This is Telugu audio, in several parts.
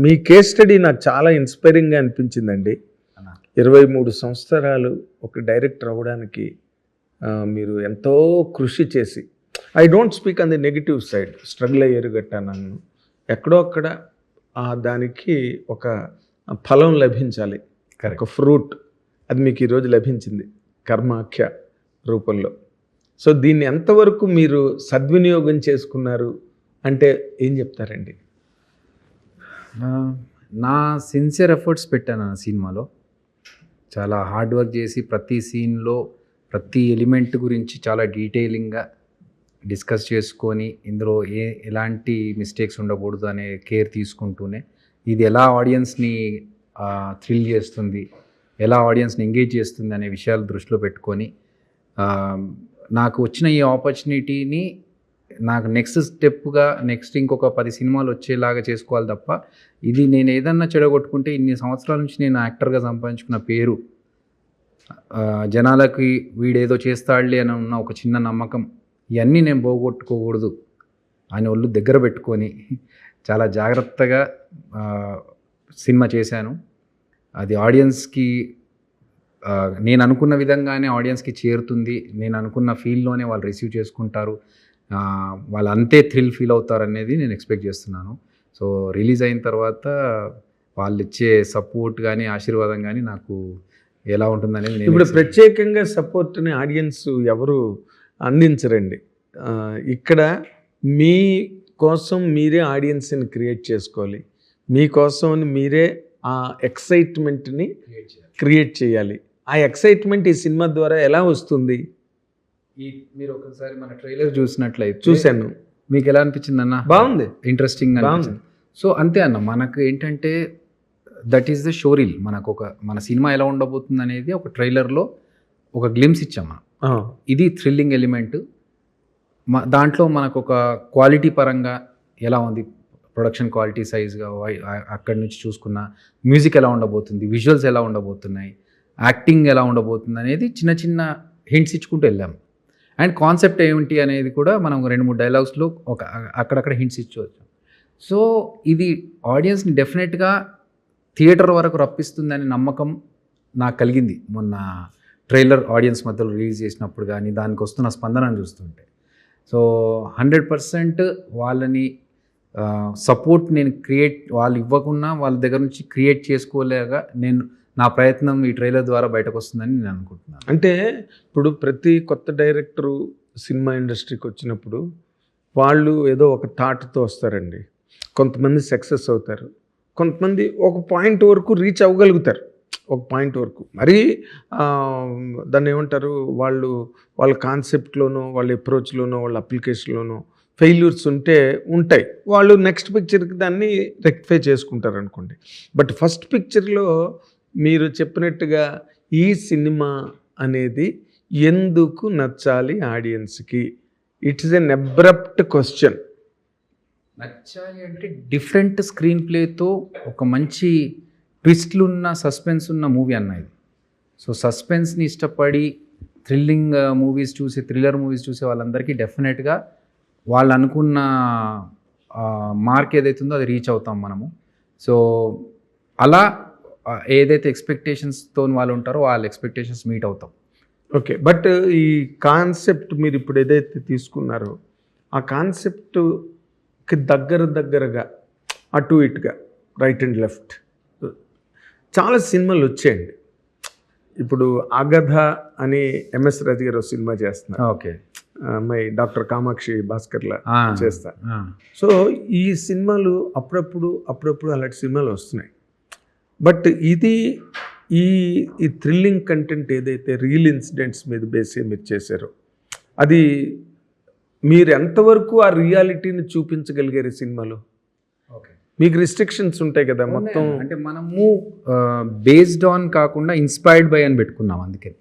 మీ కేస్ స్టడీ నాకు చాలా ఇన్స్పైరింగ్గా అనిపించిందండి. 23 సంవత్సరాలు ఒక డైరెక్టర్ అవ్వడానికి మీరు ఎంతో కృషి చేసి, I don't speak on the negative side, struggle అయ్యారు గట్టా, నన్ను ఎక్కడో అక్కడ దానికి ఒక ఫలం లభించాలి, ఒక ఫ్రూట్, అది మీకు ఈరోజు లభించింది కర్మాఖ్య రూపంలో. సో దీన్ని ఎంతవరకు మీరు సద్వినియోగం చేసుకున్నారు అంటే ఏం చెప్తారండి? నా సిన్సియర్ ఎఫర్ట్స్ పెట్టాను ఆ సినిమాలో. చాలా హార్డ్ వర్క్ చేసి ప్రతి సీన్లో ప్రతి ఎలిమెంట్ గురించి చాలా డీటెయిలింగ్గా డిస్కస్ చేసుకొని, ఇందులో ఎలాంటి మిస్టేక్స్ ఉండకూడదు అనే కేర్ తీసుకుంటూనే, ఇది ఎలా ఆడియన్స్ని థ్రిల్ చేస్తుంది, ఎలా ఆడియన్స్ని ఎంగేజ్ చేస్తుంది అనే విషయాలు దృష్టిలో పెట్టుకొని, నాకు వచ్చిన ఈ ఆపర్చునిటీని నాకు నెక్స్ట్ స్టెప్గా ఇంకొక 10 సినిమాలు వచ్చేలాగా చేసుకోవాలి తప్ప, ఇది నేను ఏదన్నా చెడగొట్టుకుంటే ఇన్ని సంవత్సరాల నుంచి నేను యాక్టర్గా సంపాదించుకున్న పేరు, జనాలకి వీడేదో చేస్తాడులే అని ఉన్న ఒక చిన్న నమ్మకం, ఇవన్నీ నేను పోగొట్టుకోకూడదు అని ఒళ్ళు దగ్గర పెట్టుకొని చాలా జాగ్రత్తగా సినిమా చేశాను. అది ఆడియన్స్కి నేను అనుకున్న విధంగానే ఆడియన్స్కి చేరుతుంది, నేను అనుకున్న ఫీల్లోనే వాళ్ళు రిసీవ్ చేసుకుంటారు, వాళ్ళు అంతే థ్రిల్ ఫీల్ అవుతారు అనేది నేను ఎక్స్పెక్ట్ చేస్తున్నాను. సో రిలీజ్ అయిన తర్వాత వాళ్ళు ఇచ్చే సపోర్ట్ కానీ ఆశీర్వాదం కానీ నాకు ఎలా ఉంటుందనేది. ఇప్పుడు ప్రత్యేకంగా సపోర్ట్ని ఆడియన్స్ ఎవరు అందించరండి. ఇక్కడ మీ కోసం మీరే ఆడియన్స్ని క్రియేట్ చేసుకోవాలి, మీకోసం మీరే ఆ ఎక్సైట్మెంట్ని క్రియేట్ చేయాలి. ఆ ఎక్సైట్మెంట్ ఈ సినిమా ద్వారా ఎలా వస్తుంది? మీరు ఒకసారి మన ట్రైలర్ చూసినట్లయితే చూశాను. మీకు ఎలా అనిపించింది అన్న? బాగుంది, ఇంట్రెస్టింగ్ అనిపించింది. సో అంతే అన్న, మనకు ఏంటంటే దట్ ఈస్ ద షోరీల్. మనకు మన సినిమా ఎలా ఉండబోతుంది అనేది ఒక ట్రైలర్లో ఒక గ్లిమ్స్ ఇచ్చాం మనం. ఇది థ్రిల్లింగ్ ఎలిమెంట్. దాంట్లో మనకు ఒక క్వాలిటీ పరంగా ఎలా ఉంది, ప్రొడక్షన్ క్వాలిటీ సైజ్గా అక్కడి నుంచి చూసుకున్న మ్యూజిక్ ఎలా ఉండబోతుంది, విజువల్స్ ఎలా ఉండబోతున్నాయి, యాక్టింగ్ ఎలా ఉండబోతుంది అనేది చిన్న చిన్న హింట్స్ ఇచ్చుకుంటూ వెళ్ళాము. అండ్ కాన్సెప్ట్ ఏమిటి అనేది కూడా మనం 2-3 డైలాగ్స్లో అక్కడక్కడ హింట్స్ ఇచ్చవచ్చు. సో ఇది ఆడియన్స్ని డెఫినెట్గా థియేటర్ వరకు రప్పిస్తుందనే నమ్మకం నాకు కలిగింది మొన్న ట్రైలర్ ఆడియన్స్ మధ్యలో రిలీజ్ చేసినప్పుడు కానీ, దానికి వస్తున్న స్పందనను చూస్తుంటే. సో 100% వాళ్ళని సపోర్ట్ నేను వాళ్ళు ఇవ్వకుండా వాళ్ళ దగ్గర నుంచి క్రియేట్ చేసుకోలేగా నా ప్రయత్నం ఈ ట్రైలర్ ద్వారా బయటకు వస్తుందని నేను అనుకుంటున్నాను. అంటే ఇప్పుడు ప్రతి కొత్త డైరెక్టరు సినిమా ఇండస్ట్రీకి వచ్చినప్పుడు వాళ్ళు ఏదో ఒక థాట్తో వస్తారండి. కొంతమంది సక్సెస్ అవుతారు, కొంతమంది ఒక పాయింట్ వరకు రీచ్ అవ్వగలుగుతారు, ఒక పాయింట్ వరకు. మరి దాన్ని ఏమంటారు, వాళ్ళ కాన్సెప్ట్లోనో వాళ్ళ అప్రోచ్లోనో వాళ్ళ అప్లికేషన్లోనో ఫెయిల్యూర్స్ ఉంటాయి. వాళ్ళు నెక్స్ట్ పిక్చర్కి దాన్ని రెక్టిఫై చేసుకుంటారు అనుకోండి. బట్ ఫస్ట్ పిక్చర్లో మీరు చెప్పినట్టుగా ఈ సినిమా అనేది ఎందుకు నచ్చాలి ఆడియన్స్కి? It is an abrupt question. నచ్చాలి అంటే డిఫరెంట్ స్క్రీన్ ప్లేతో ఒక మంచి ట్విస్ట్లు ఉన్న సస్పెన్స్ ఉన్న మూవీ అన్న ఇది. సో సస్పెన్స్ని ఇష్టపడి థ్రిల్లింగ్ మూవీస్ చూసి, థ్రిల్లర్ మూవీస్ చూసే వాళ్ళందరికీ డెఫినెట్గా వాళ్ళు అనుకున్న మార్క్ ఏదైతుందో అది రీచ్ అవుతాం మనము. సో అలా ఏదైతే ఎక్స్పెక్టేషన్స్తో వాళ్ళు ఉంటారో వాళ్ళ ఎక్స్పెక్టేషన్స్ మీట్ అవుతాం. ఓకే, బట్ ఈ కాన్సెప్ట్ మీరు ఇప్పుడు ఏదైతే తీసుకున్నారో ఆ కాన్సెప్ట్కి దగ్గరగా అటు ఇటుగా రైట్ అండ్ లెఫ్ట్ చాలా సినిమాలు వచ్చాయండి. ఇప్పుడు అగధ అని ఎంఎస్ రాజు గారు సినిమా చేస్తున్నారు. Okay, my doctor Kamakshi Bhaskarla చేస్తా. సో ఈ సినిమాలు అప్పుడప్పుడు అలాంటి సినిమాలు వస్తున్నాయి. బట్ ఇది ఈ థ్రిల్లింగ్ కంటెంట్ ఏదైతే రియల్ ఇన్సిడెంట్స్ మీద బేసి మీరు చేశారో, అది మీరు ఎంతవరకు ఆ రియాలిటీని చూపించగలిగారు సినిమాలో? ఓకే, మీకు రిస్ట్రిక్షన్స్ ఉంటాయి కదా మొత్తం. అంటే మనము బేస్డ్ ఆన్ కాకుండా ఇన్స్పైర్డ్ బై అని పెట్టుకున్నాం. అందుకే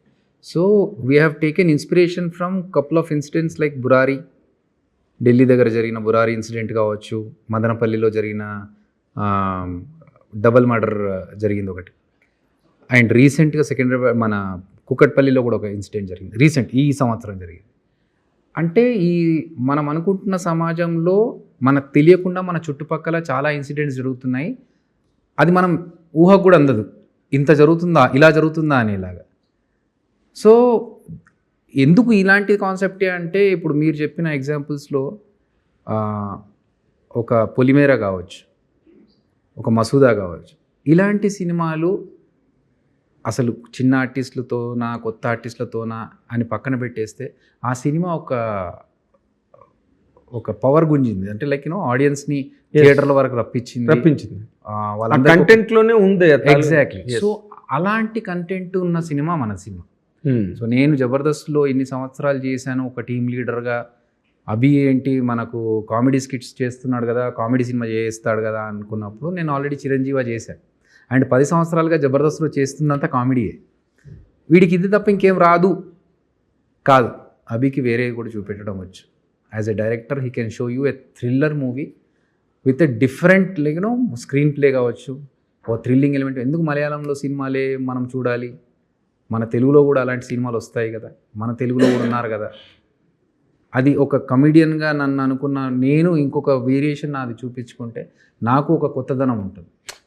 so we have taken inspiration from couple of incidents like Burari, Delhi దగ్గర జరిగిన బురారి ఇన్సిడెంట్ కావచ్చు, మదనపల్లిలో జరిగిన డబల్ మర్డర్ జరిగింది ఒకటి, అండ్ రీసెంట్గా సెకండరీ మన కుకట్పల్లిలో కూడా ఒక ఇన్సిడెంట్ జరిగింది ఈ సంవత్సరం జరిగింది. అంటే మనం అనుకుంటున్న సమాజంలో మనకు తెలియకుండా మన చుట్టుపక్కల చాలా ఇన్సిడెంట్స్ జరుగుతున్నాయి, అది మనం ఊహకు కూడా అందదు, ఇంత జరుగుతుందా, ఇలా జరుగుతుందా అనేలాగా. సో ఎందుకు ఇలాంటి కాన్సెప్టే అంటే, ఇప్పుడు మీరు చెప్పిన ఎగ్జాంపుల్స్లో ఒక పొలిమేర కావచ్చు, ఒక మసూదా కావచ్చు, ఇలాంటి సినిమాలు అసలు చిన్న ఆర్టిస్టులతోనా కొత్త ఆర్టిస్టులతోనా అని పక్కన పెట్టేస్తే ఆ సినిమా ఒక పవర్ గుంజింది. అంటే లైక్ ఆడియన్స్ని థియేటర్ల వరకు రప్పించింది. వాళ్ళందరూ కంటెంట్లోనే ఉంది. ఎగ్జాక్ట్లీ. సో అలాంటి కంటెంట్ ఉన్న సినిమా మన సినిమా. సో నేను జబర్దస్త్లో ఇన్ని సంవత్సరాలు చేశాను ఒక టీమ్ లీడర్గా. అభి ఏంటి మనకు కామెడీ స్కిట్స్ చేస్తున్నాడు కదా, కామెడీ సినిమా చేస్తాడు కదా అనుకున్నప్పుడు నేను ఆల్రెడీ చిరంజీవి చేశాను. అండ్ 10 సంవత్సరాలుగా జబర్దస్త్లో చేస్తున్నంత కామెడీయే. వీడికి ఇది తప్ప ఇంకేం రాదు కాదు, అభికి వేరే కూడా చూపెట్టడం వచ్చు. As a director he can show you a thriller movie with a different screen play కావచ్చు, ఓ థ్రిల్లింగ్ ఎలిమెంట్. ఎందుకు మలయాళంలో సినిమాలే మనం చూడాలి, మన తెలుగులో కూడా అలాంటి సినిమాలు వస్తాయి కదా, మన తెలుగులో కూడా ఉన్నారు కదా. అది ఒక కమెడియన్గా నన్ను అనుకున్న నేను ఇంకొక వేరియేషన్ నాది చూపించుకుంటే నాకు ఒక కొత్తదనం ఉంటుంది.